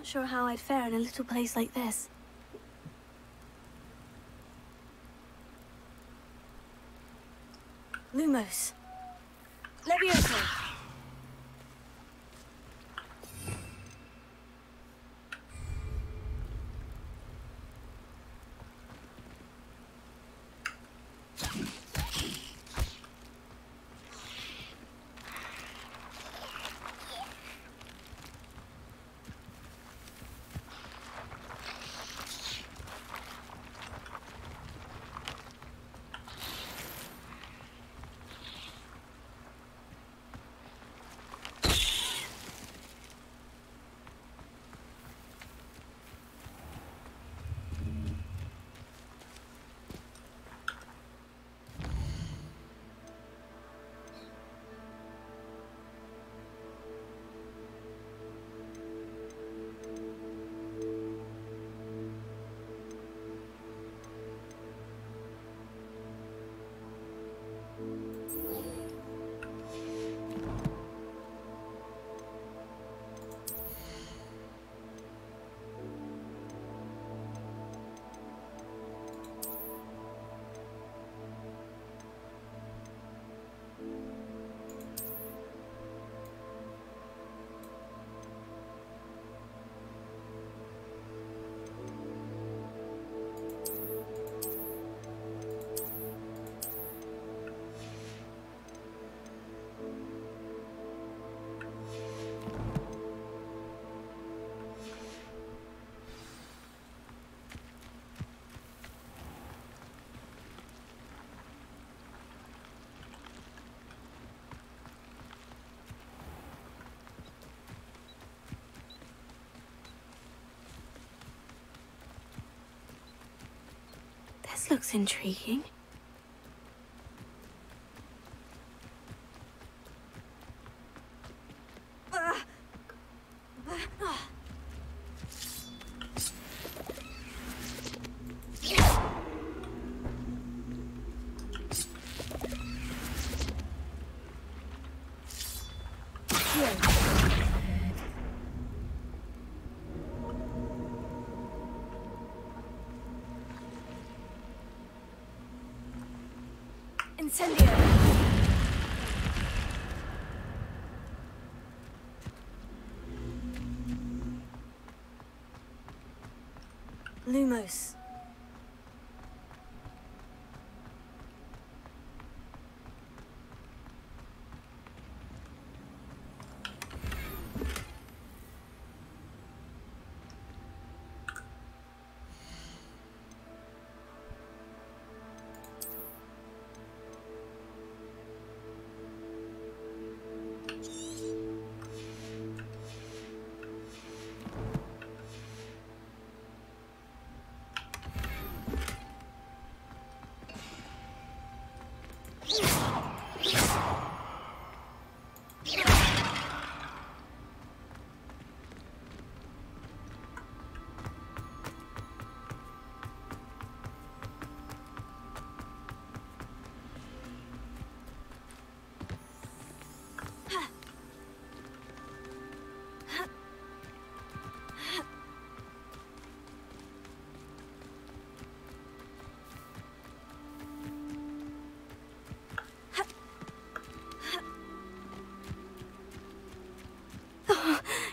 not sure how I'd fare in a little place like this. Lumos. Levioso. This looks intriguing. Incendio. Lumos.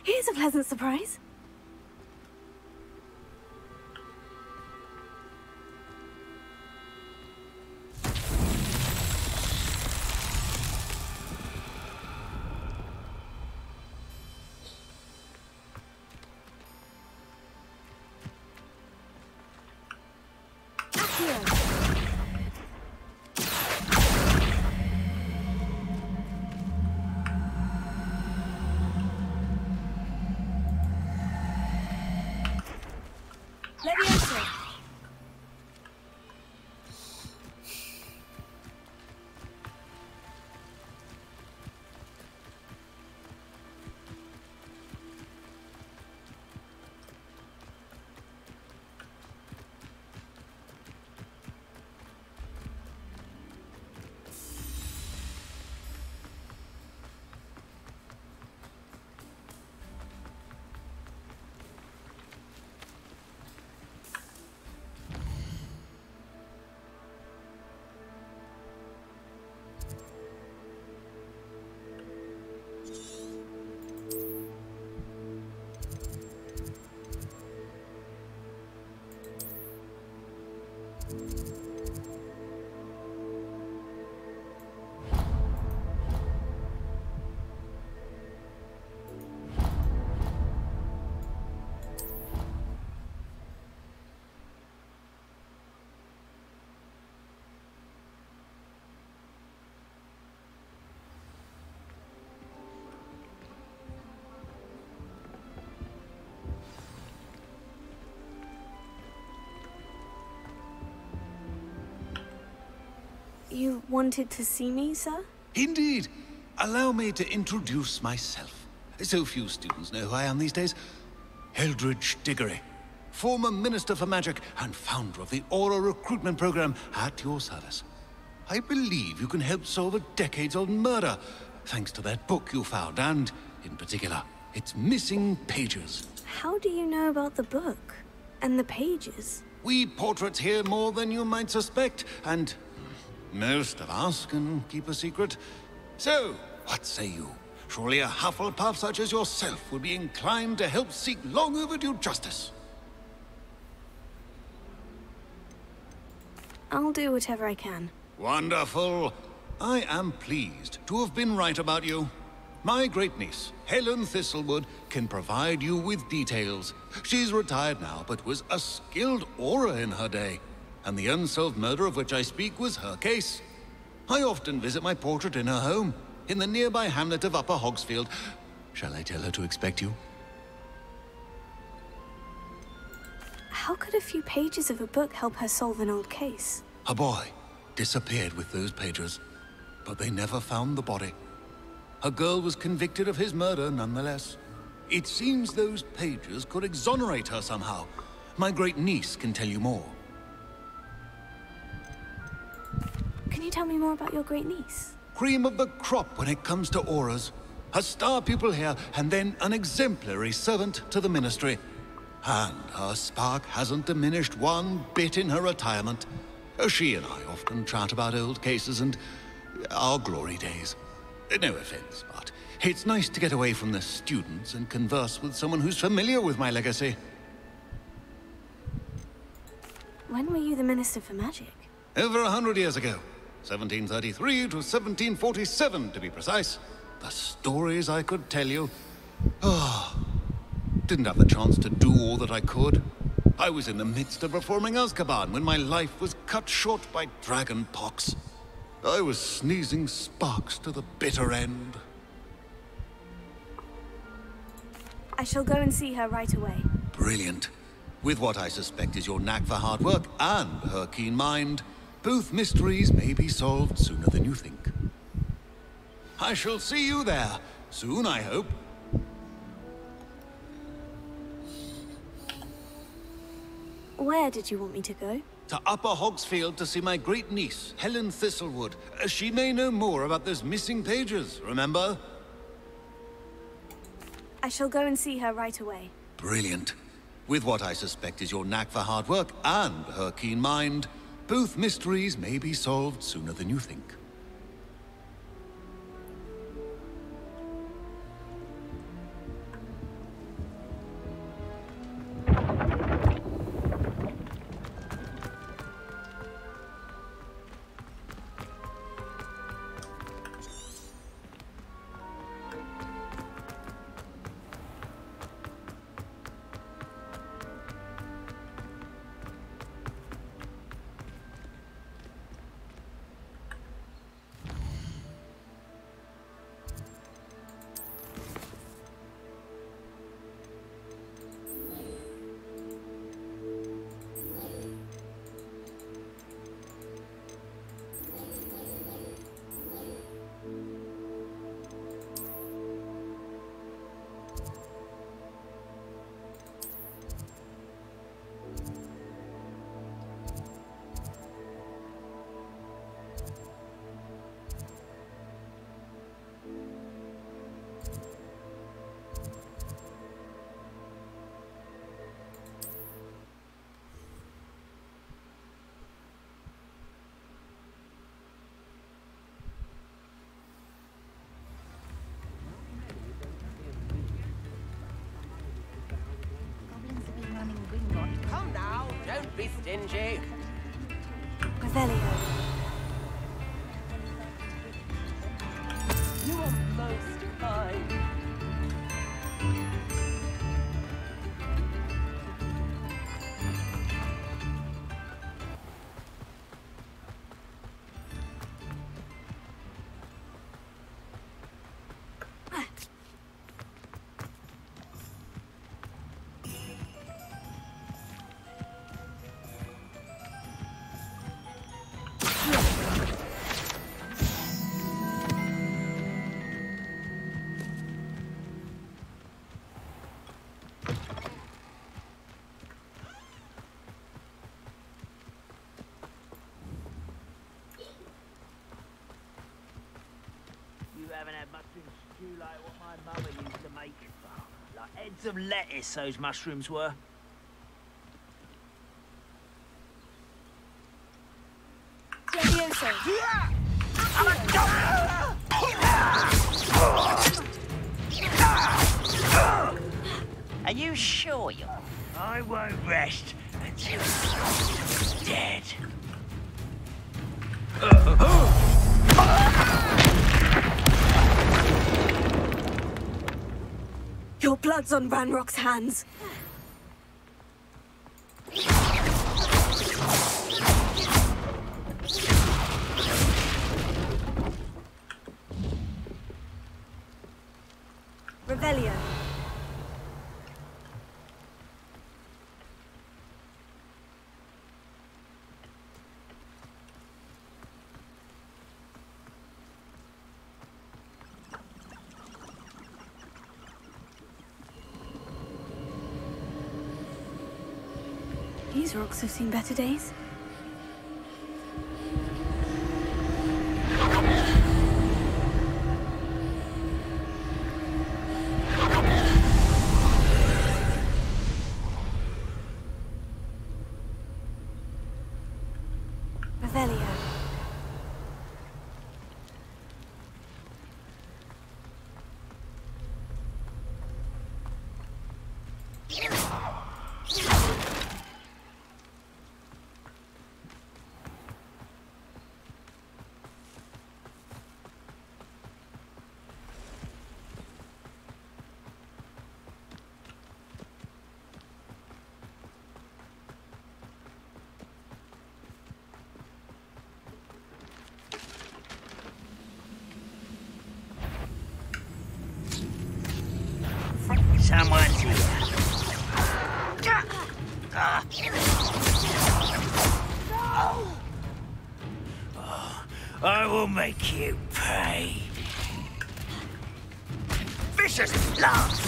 Here's a pleasant surprise. You wanted to see me, sir? Indeed. Allow me to introduce myself. So few students know who I am these days. Eldridge Diggory, former Minister for Magic and founder of the Aura recruitment program at your service. I believe you can help solve a decades-old murder, thanks to that book you found, and, in particular, its missing pages. How do you know about the book? And the pages? We portraits hear more than you might suspect, and most of us can keep a secret. So, what say you? Surely a Hufflepuff such as yourself would be inclined to help seek long overdue justice. I'll do whatever I can. Wonderful. I am pleased to have been right about you. My great-niece, Helen Thistlewood, can provide you with details. She's retired now, but was a skilled aura in her day. And the unsolved murder of which I speak was her case. I often visit my portrait in her home, in the nearby hamlet of Upper Hogsfield. Shall I tell her to expect you? How could a few pages of a book help her solve an old case? A boy disappeared with those pages, but they never found the body. A girl was convicted of his murder nonetheless. It seems those pages could exonerate her somehow. My great-niece can tell you more. Can you tell me more about your great-niece? Cream of the crop when it comes to auras. A star pupil here, and then an exemplary servant to the ministry. And her spark hasn't diminished one bit in her retirement. She and I often chat about old cases and our glory days. No offense, but it's nice to get away from the students and converse with someone who's familiar with my legacy. When were you the Minister for Magic? Over 100 years ago. 1733 to 1747, to be precise. The stories I could tell you. Didn't have the chance to do all that I could. I was in the midst of reforming Azkaban when my life was cut short by dragon pox. I was sneezing sparks to the bitter end. I shall go and see her right away. Brilliant. With what I suspect is your knack for hard work and her keen mind, both mysteries may be solved sooner than you think. I shall see you there, soon I hope. Where did you want me to go? To Upper Hogsfield to see my great-niece, Helen Thistlewood. She may know more about those missing pages, remember? I shall go and see her right away. Brilliant. With what I suspect is your knack for hard work and her keen mind, both mysteries may be solved sooner than you think. Come now, don't be stingy. Revelio. You are most kind. bags of lettuce those mushrooms were. Are you sure you're... I won't rest until you're dead. Your blood's on Ranrock's hands. Revelio. These rocks have seen better days. Revelio. Someone's here. Oh, I will make you pay. Vicious blast!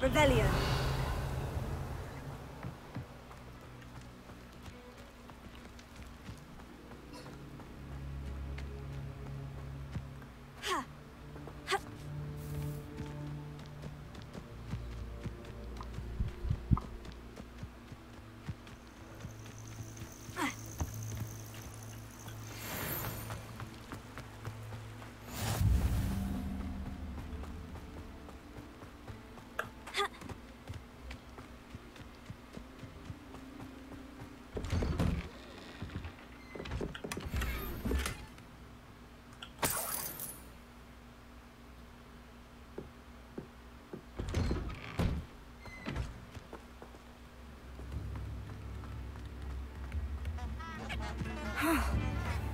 Revelio.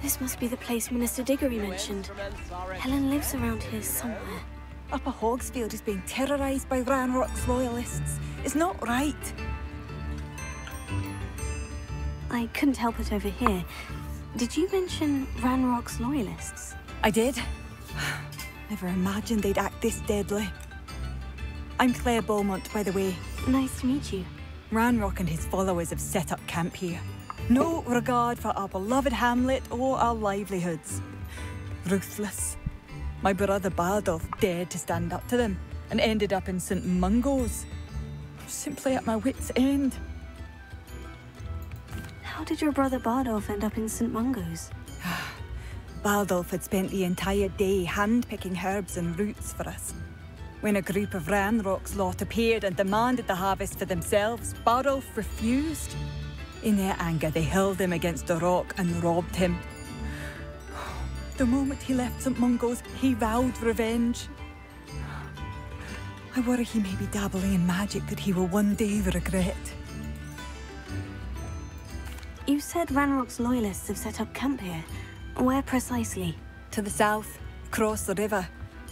This must be the place Minister Diggory mentioned. Helen lives around here somewhere. Upper Hogsfield is being terrorised by Ranrock's loyalists. It's not right. I couldn't help it over here. Did you mention Ranrock's loyalists? I did. Never imagined they'd act this deadly. I'm Claire Beaumont, by the way. Nice to meet you. Ranrock and his followers have set up camp here. No regard for our beloved hamlet or our livelihoods. Ruthless. My brother Bardolph dared to stand up to them and ended up in St. Mungo's. Simply at my wit's end. How did your brother Bardolph end up in St. Mungo's? Bardolph had spent the entire day hand-picking herbs and roots for us. When a group of Ranrock's lot appeared and demanded the harvest for themselves, Bardolph refused. In their anger, they hurled him against a rock and robbed him. The moment he left St. Mungo's, he vowed revenge. I worry he may be dabbling in magic that he will one day regret. You said Ranrock's loyalists have set up camp here. Where precisely? To the south, across the river.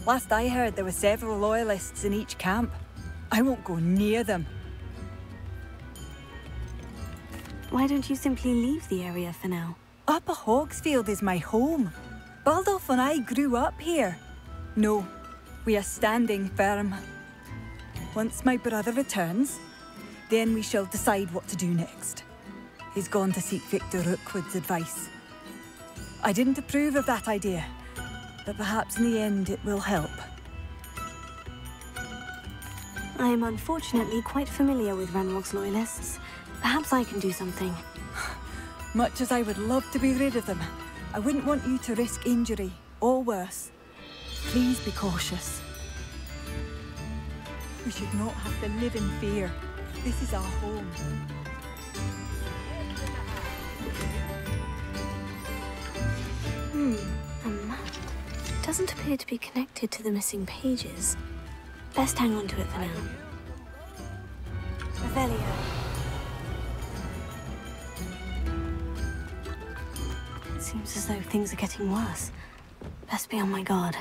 Last I heard, there were several loyalists in each camp. I won't go near them. Why don't you simply leave the area for now? Upper Hogsfield is my home. Baldolf and I grew up here. No, we are standing firm. Once my brother returns, then we shall decide what to do next. He's gone to seek Victor Rookwood's advice. I didn't approve of that idea, but perhaps in the end it will help. I am unfortunately quite familiar with Ranrock's loyalists. Perhaps I can do something. Much as I would love to be rid of them, I wouldn't want you to risk injury, or worse. Please be cautious. We should not have to live in fear. This is our home. A map. Doesn't appear to be connected to the missing pages. Best hang on to it for now. Revelio. It seems as though things are getting worse. Best be on my guard.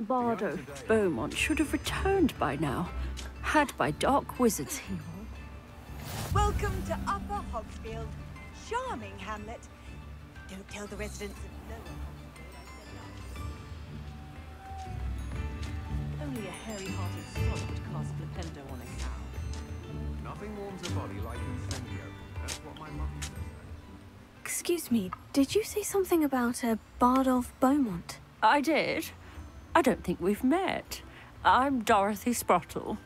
Bardo Beaumont should have returned by now. Had by dark wizards he... Welcome to Upper Hogsfield. Charming hamlet. Don't tell the residents of Lower. Only a hairy-hearted sod would cast Flipendo on a cow. Nothing warms a body like incendio. That's what my mother says. Excuse me, did you say something about a Bardolph Beaumont? I did. I don't think we've met. I'm Dorothy Sprottle.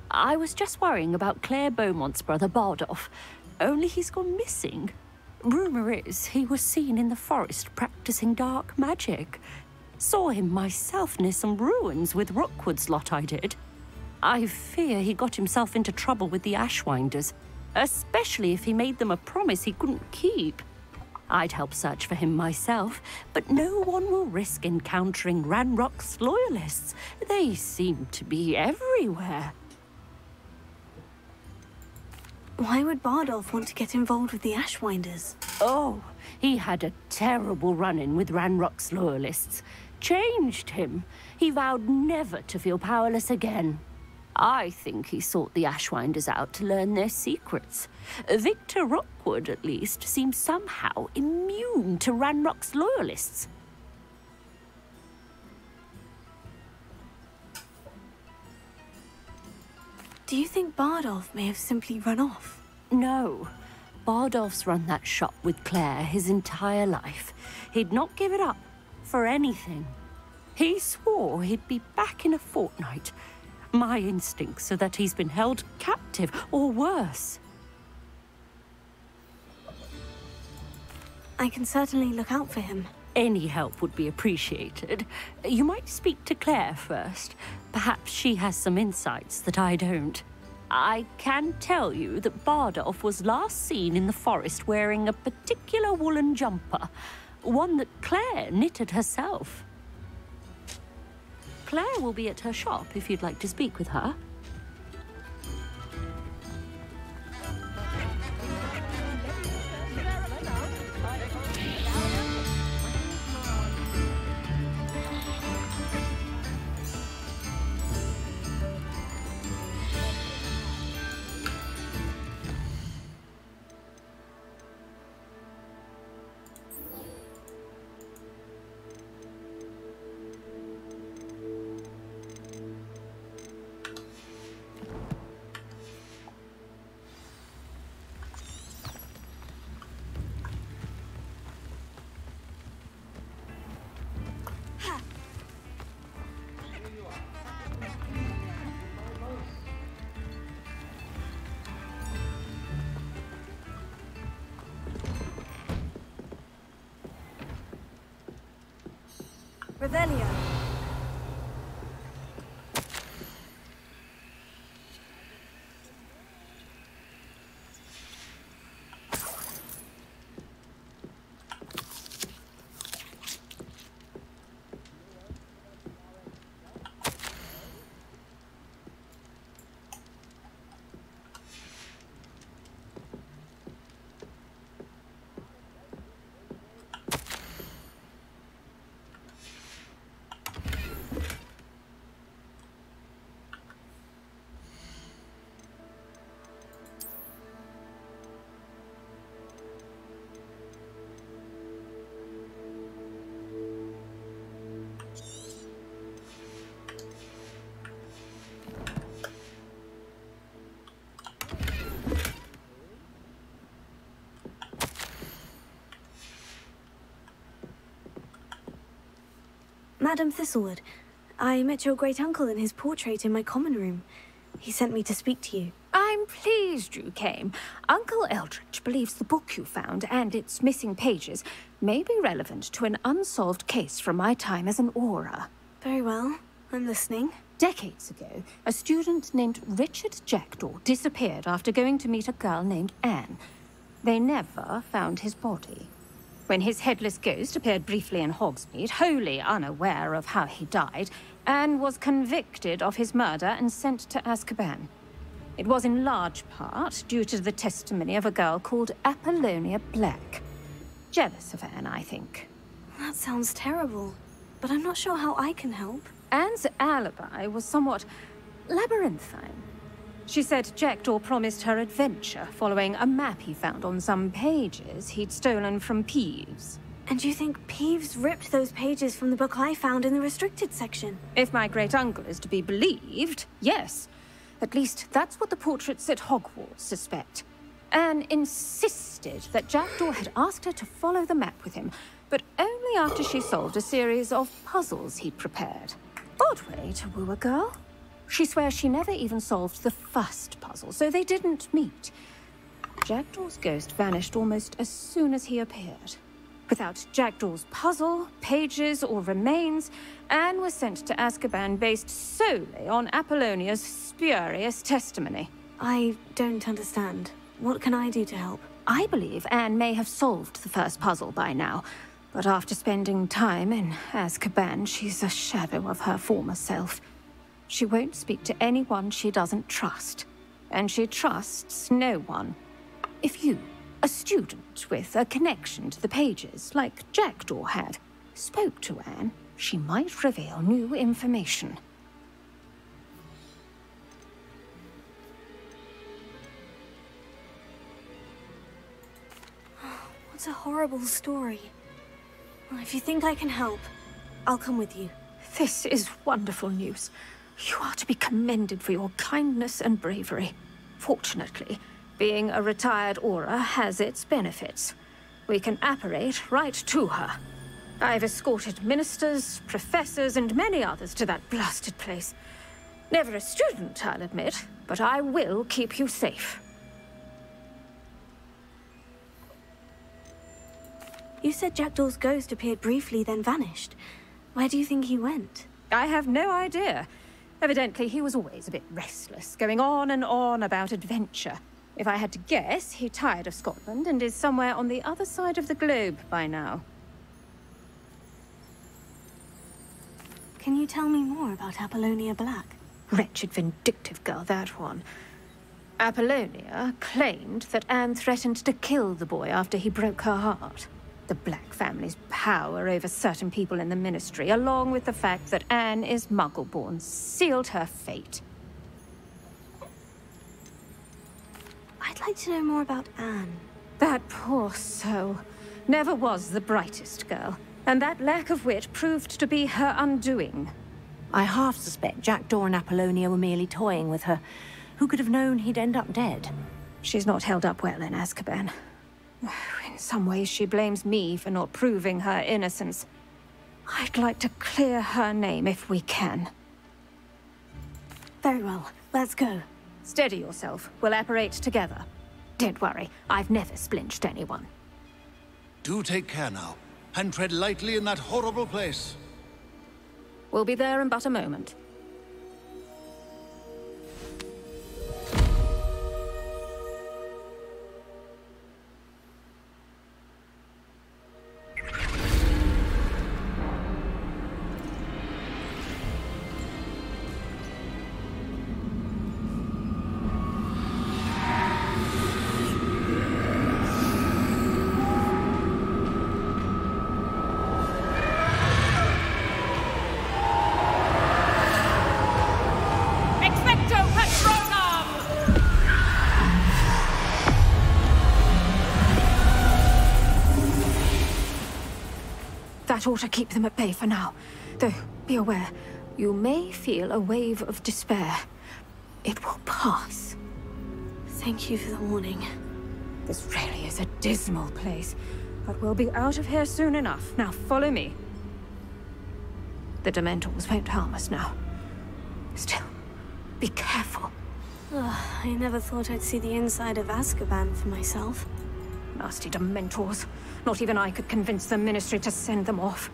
I was just worrying about Claire Beaumont's brother Bardolph, only he's gone missing. Rumour is he was seen in the forest practicing dark magic. Saw him myself near some ruins with Rookwood's lot I did. I fear he got himself into trouble with the Ashwinders, especially if he made them a promise he couldn't keep. I'd help search for him myself, but no one will risk encountering Ranrock's loyalists. They seem to be everywhere. Why would Bardolph want to get involved with the Ashwinders? Oh, he had a terrible run-in with Ranrock's loyalists. Changed him. He vowed never to feel powerless again. I think he sought the Ashwinders out to learn their secrets. Victor Rookwood, at least, seems somehow immune to Ranrock's loyalists. Do you think Bardolph may have simply run off? No. Bardolph's run that shop with Claire his entire life. He'd not give it up for anything. He swore he'd be back in a fortnight. My instincts are that he's been held captive, or worse. I can certainly look out for him. Any help would be appreciated. You might speak to Claire first. Perhaps she has some insights that I don't. I can tell you that Bardolph was last seen in the forest wearing a particular woolen jumper, one that Claire knitted herself. Claire will be at her shop if you'd like to speak with her. Revelio. Madam Thistlewood, I met your great-uncle in his portrait in my common room. He sent me to speak to you. I'm pleased you came. Uncle Eldridge believes the book you found and its missing pages may be relevant to an unsolved case from my time as an Auror. Very well. I'm listening. Decades ago, a student named Richard Jackdaw disappeared after going to meet a girl named Anne. They never found his body. When his headless ghost appeared briefly in Hogsmeade, wholly unaware of how he died, Anne was convicted of his murder and sent to Azkaban. It was in large part due to the testimony of a girl called Apollonia Black. Jealous of Anne, I think. That sounds terrible, but I'm not sure how I can help. Anne's alibi was somewhat labyrinthine. She said Jackdaw promised her adventure following a map he found on some pages he'd stolen from Peeves. And you think Peeves ripped those pages from the book I found in the restricted section? If my great-uncle is to be believed, yes. At least that's what the portraits at Hogwarts suspect. Anne insisted that Jackdaw had asked her to follow the map with him, but only after she solved a series of puzzles he'd prepared. Odd way to woo a girl. She swears she never even solved the first puzzle, so they didn't meet. Jackdaw's ghost vanished almost as soon as he appeared. Without Jackdaw's puzzle, pages, or remains, Anne was sent to Azkaban based solely on Apollonia's spurious testimony. I don't understand. What can I do to help? I believe Anne may have solved the first puzzle by now, but after spending time in Azkaban, she's a shadow of her former self. She won't speak to anyone she doesn't trust, and she trusts no one. If you, a student with a connection to the pages, like Jackdaw had, spoke to Anne, she might reveal new information. What a horrible story. Well, if you think I can help, I'll come with you. This is wonderful news. You are to be commended for your kindness and bravery. Fortunately, being a retired Auror has its benefits. We can apparate right to her. I've escorted ministers, professors, and many others to that blasted place. Never a student, I'll admit, but I will keep you safe. You said Jackdaw's ghost appeared briefly, then vanished. Where do you think he went? I have no idea. Evidently, he was always a bit restless, going on and on about adventure. If I had to guess, he tired of Scotland and is somewhere on the other side of the globe by now. Can you tell me more about Apollonia Black? Wretched, vindictive girl, that one. Apollonia claimed that Anne threatened to kill the boy after he broke her heart. The Black family's power over certain people in the Ministry, along with the fact that Anne is Muggle-born, sealed her fate. I'd like to know more about Anne. That poor soul never was the brightest girl, and that lack of wit proved to be her undoing. I half suspect Jackdaw and Apollonia were merely toying with her. Who could have known he'd end up dead? She's not held up well in Azkaban. In some ways, she blames me for not proving her innocence. I'd like to clear her name if we can. Very well. Let's go. Steady yourself. We'll apparate together. Don't worry, I've never splinched anyone. Do take care now, and tread lightly in that horrible place. We'll be there in but a moment. That ought to keep them at bay for now. Though, be aware, you may feel a wave of despair. It will pass. Thank you for the warning. This really is a dismal place, but we'll be out of here soon enough. Now, follow me. The Dementors won't harm us now. Still, be careful. I never thought I'd see the inside of Azkaban for myself. Nasty Dementors. Not even I could convince the Ministry to send them off.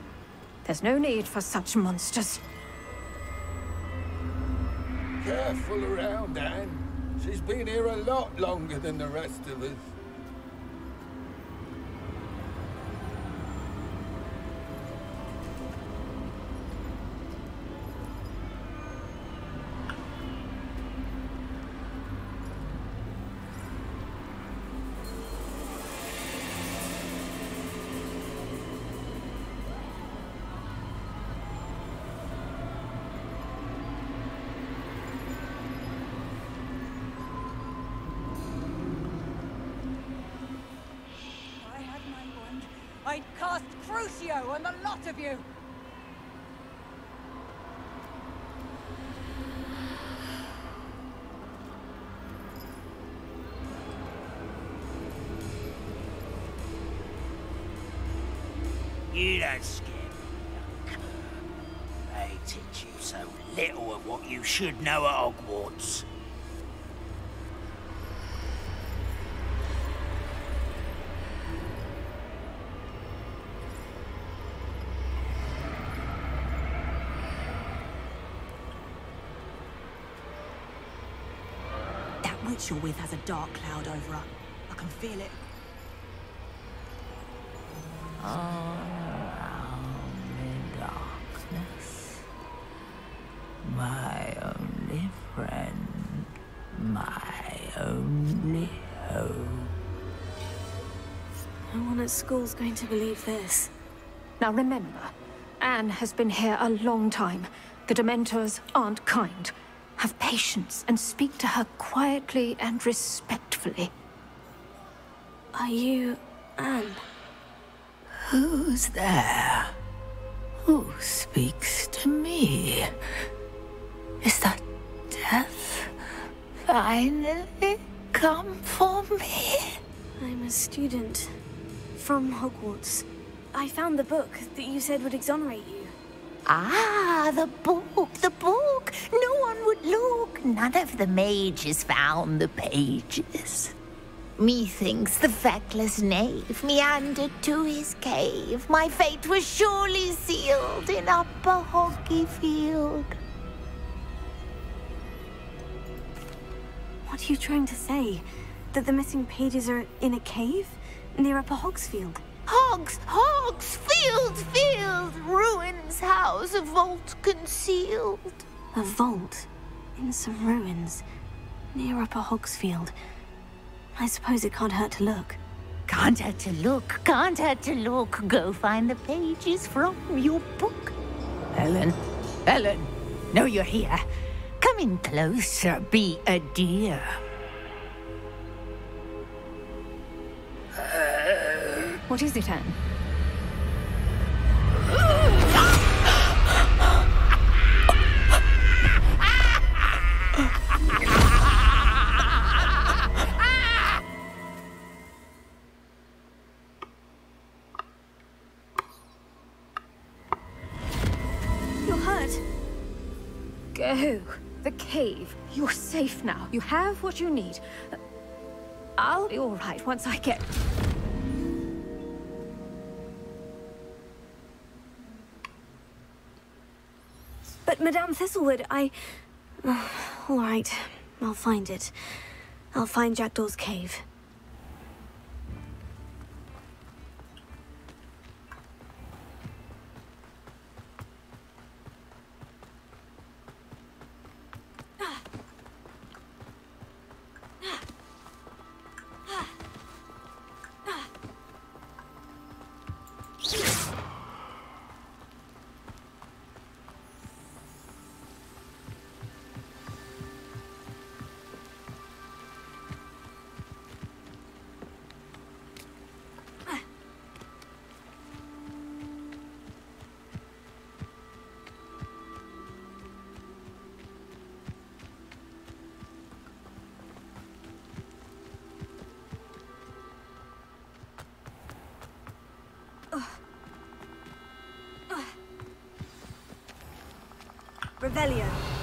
There's no need for such monsters. Careful around, Anne. She's been here a lot longer than the rest of us. I'd cast Crucio on the lot of you! You don't scare me, young. They teach you so little of what you should know at Hogwarts. Witch you're with has a dark cloud over her. I can feel it. All around in darkness, my only friend, my only hope. No one at school's going to believe this. Now remember, Anne has been here a long time. The Dementors aren't kind. Have patience and speak to her quietly and respectfully. Are you Anne? Who's there? Who speaks to me? Is that death finally come for me? I'm a student from Hogwarts. I found the book that you said would exonerate you. Ah, the book, the book. No one would look. None of the mages found the pages. Methinks the feckless knave meandered to his cave. My fate was surely sealed in Upper Hoggyfield. What are you trying to say? That the missing pages are in a cave? Near Upper Hogsfield? Field, ruins house, a vault concealed. A vault? In some ruins? Near Upper Hogsfield? I suppose it can't hurt to look. Can't hurt to look, can't hurt to look. Go find the pages from your book. Ellen, know you're here. Come in closer, be a dear. What is it, Anne? You're hurt. Go. The cave. You're safe now. You have what you need. I'll be all right once I get... Madame Thistlewood, all right, I'll find it. I'll find Jackdaw's cave. Revelio.